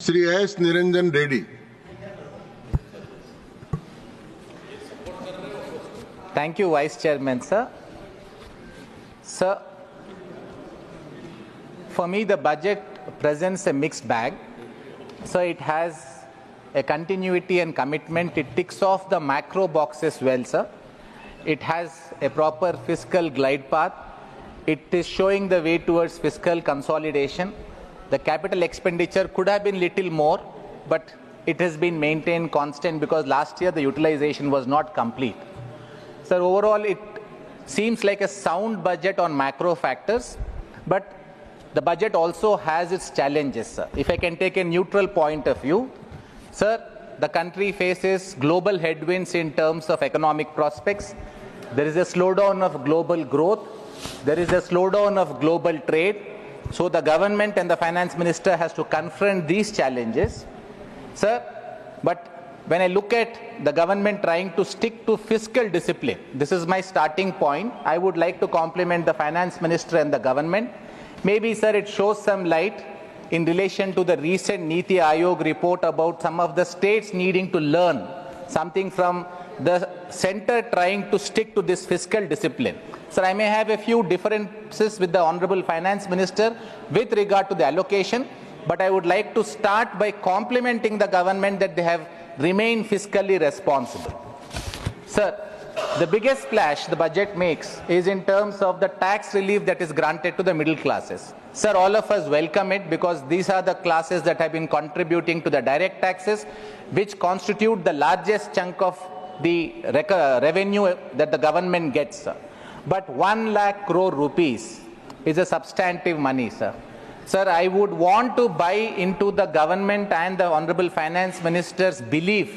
Sri S. Niranjan Reddy. Thank you, Vice Chairman, sir. Sir, for me, the budget presents a mixed bag. So it has a continuity and commitment. It ticks off the macro boxes well, sir. It has a proper fiscal glide path. It is showing the way towards fiscal consolidation. The capital expenditure could have been little more, but it has been maintained constant because last year the utilization was not complete. So overall, it seems like a sound budget on macro factors, but the budget also has its challenges, sir. If I can take a neutral point of view, sir, the country faces global headwinds in terms of economic prospects. There is a slowdown of global growth. There is a slowdown of global trade. So the government and the finance minister has to confront these challenges, sir. But when I look at the government trying to stick to fiscal discipline, this is my starting point. I would like to compliment the finance minister and the government. Maybe, sir, it shows some light in relation to the recent Niti Aayog report about some of the states needing to learn something from the center trying to stick to this fiscal discipline. Sir, I may have a few differences with the Honorable Finance Minister with regard to the allocation, but I would like to start by complimenting the government that they have remained fiscally responsible. Sir, the biggest splash the budget makes is in terms of the tax relief that is granted to the middle classes. Sir, all of us welcome it because these are the classes that have been contributing to the direct taxes, which constitute the largest chunk of the revenue that the government gets, sir. But 1 lakh crore rupees is a substantive money, sir. Sir, I would want to buy into the government and the Honorable Finance Minister's belief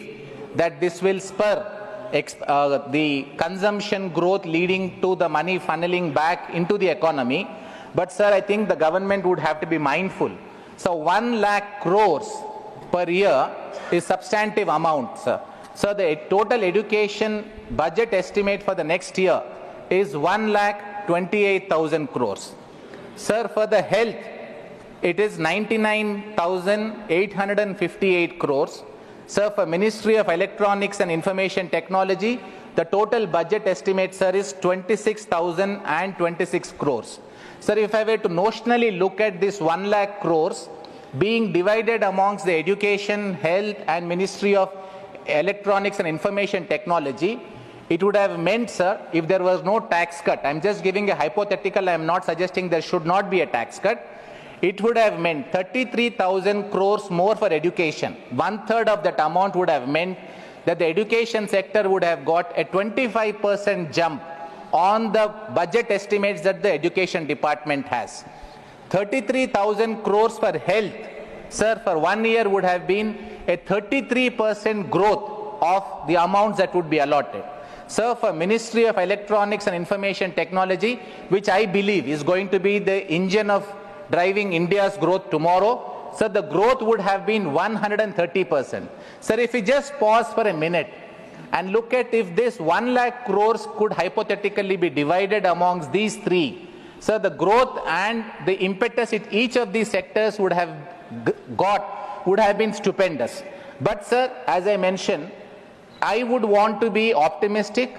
that this will spur the consumption growth leading to the money funneling back into the economy. But, sir, I think the government would have to be mindful. So 1 lakh crores per year is substantive amount, sir. So the total education budget estimate for the next year is 1,28,000 crores. Sir, for the health, it is 99,858 crores. Sir, for Ministry of Electronics and Information Technology, the total budget estimate, sir, is 26,026 crores. Sir, if I were to notionally look at this 1 lakh crores being divided amongst the Education, Health and Ministry of Electronics and Information Technology, it would have meant, sir, if there was no tax cut, I'm just giving a hypothetical, I'm not suggesting there should not be a tax cut, it would have meant 33,000 crores more for education. 1/3 of that amount would have meant that the education sector would have got a 25% jump on the budget estimates that the education department has. 33,000 crores for health, sir, for 1 year would have been a 33% growth of the amounts that would be allotted. Sir, for Ministry of Electronics and Information Technology, which I believe is going to be the engine of driving India's growth tomorrow, sir, the growth would have been 130%. Sir, if we just pause for a minute and look at if this 1 lakh crores could hypothetically be divided amongst these three, sir, the growth and the impetus in each of these sectors would have been stupendous. But, sir, as I mentioned, I would want to be optimistic.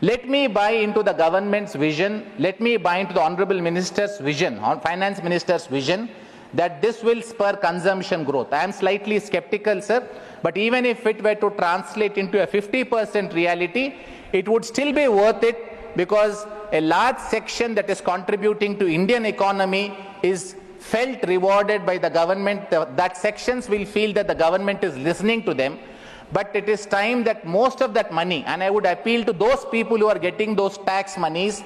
Let me buy into the government's vision. Let me buy into the Honorable Minister's vision, Finance Minister's vision, that this will spur consumption growth. I am slightly skeptical, sir, but even if it were to translate into a 50% reality, it would still be worth it because a large section that is contributing to Indian economy is felt rewarded by the government. That sections will feel that the government is listening to them. But it is time that most of that money, and I would appeal to those people who are getting those tax monies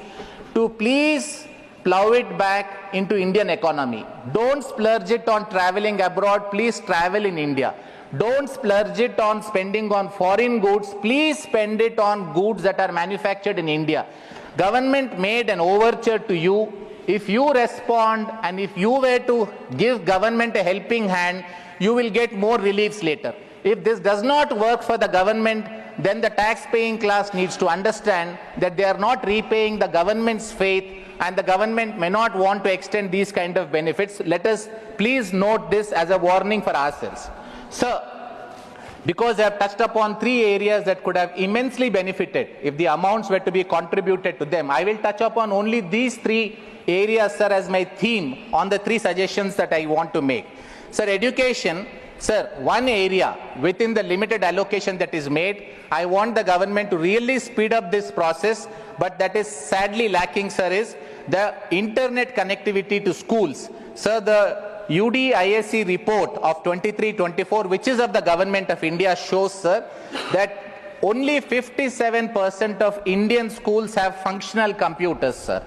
to please plow it back into Indian economy. Don't splurge it on traveling abroad, please travel in India. Don't splurge it on spending on foreign goods, please spend it on goods that are manufactured in India. Government made an overture to you. If you respond and if you were to give government a helping hand, you will get more reliefs later. If this does not work for the government, then the tax-paying class needs to understand that they are not repaying the government's faith and the government may not want to extend these kind of benefits. Let us please note this as a warning for ourselves. Sir, because I have touched upon 3 areas that could have immensely benefited if the amounts were to be contributed to them, I will touch upon only these 3 areas, sir, as my theme on the 3 suggestions that I want to make. Sir, education, sir, one area within the limited allocation that is made, I want the government to really speed up this process, but that is sadly lacking, sir, is the internet connectivity to schools. Sir, the UDISC report of 23-24, which is of the government of India, shows, sir, that only 57% of Indian schools have functional computers, sir.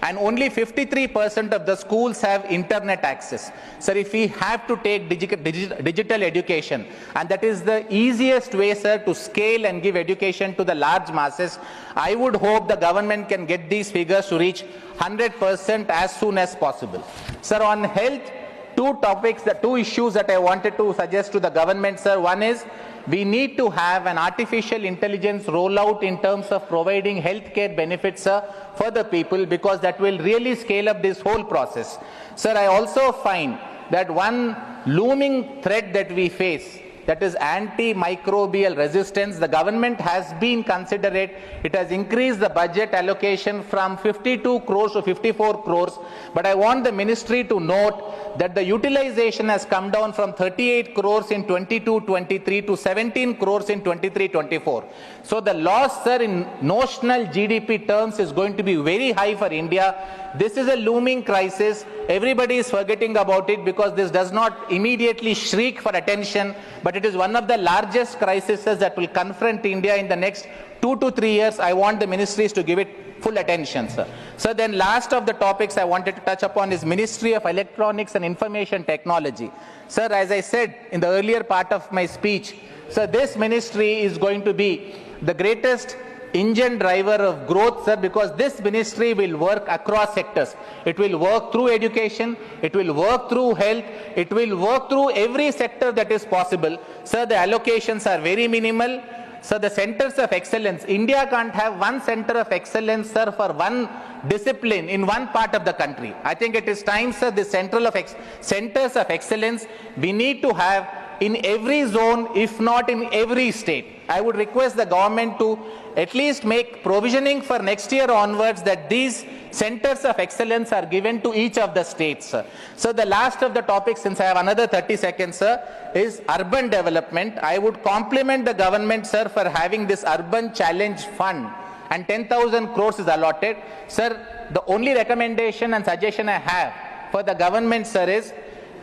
And only 53% of the schools have internet access. Sir, if we have to take digital education, and that is the easiest way, sir, to scale and give education to the large masses, I would hope the government can get these figures to reach 100% as soon as possible. Sir, on health, 2 issues that I wanted to suggest to the government, sir. One is, we need to have an artificial intelligence rollout in terms of providing healthcare benefits, sir, for the people, because that will really scale up this whole process. Sir, I also find that one looming threat that we face, that is antimicrobial resistance, the government has been considerate. It has increased the budget allocation from 52 crores to 54 crores. But I want the ministry to note that the utilization has come down from 38 crores in 22-23 to 17 crores in 23-24. So the loss, sir, in notional GDP terms is going to be very high for India. This is a looming crisis. Everybody is forgetting about it because this does not immediately shriek for attention, but it is one of the largest crises that will confront India in the next 2 to 3 years. I want the ministries to give it full attention, sir. So then last of the topics I wanted to touch upon is Ministry of Electronics and Information Technology. Sir, as I said in the earlier part of my speech, sir, this ministry is going to be the greatest engine driver of growth, sir, because this ministry will work across sectors. It will work through education, it will work through health, it will work through every sector that is possible. Sir, the allocations are very minimal. So the centers of excellence, India can't have one center of excellence, sir, for one discipline in one part of the country. I think it is time, sir, the centers of excellence we need to have in every zone, if not in every state. I would request the government to at least make provisioning for next year onwards that these centers of excellence are given to each of the states, sir. So the last of the topics, since I have another 30 seconds, sir, is urban development. I would compliment the government, sir, for having this urban challenge fund, and 10,000 crores is allotted. Sir, the only recommendation and suggestion I have for the government, sir, is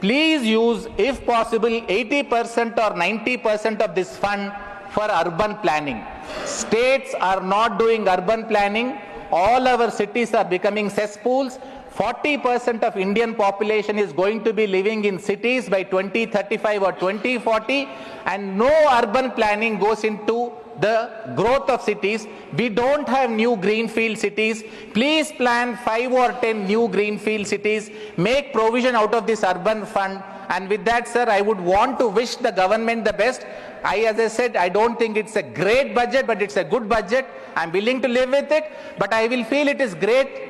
please use, if possible, 80% or 90% of this fund for urban planning. States are not doing urban planning. All our cities are becoming cesspools. 40% of Indian population is going to be living in cities by 2035 or 2040, and no urban planning goes into the growth of cities. We don't have new greenfield cities. Please plan 5 or 10 new greenfield cities. Make provision out of this urban fund. And with that, sir, I would want to wish the government the best. As I said, I don't think it's a great budget, but it's a good budget. I'm willing to live with it, but I will feel it is great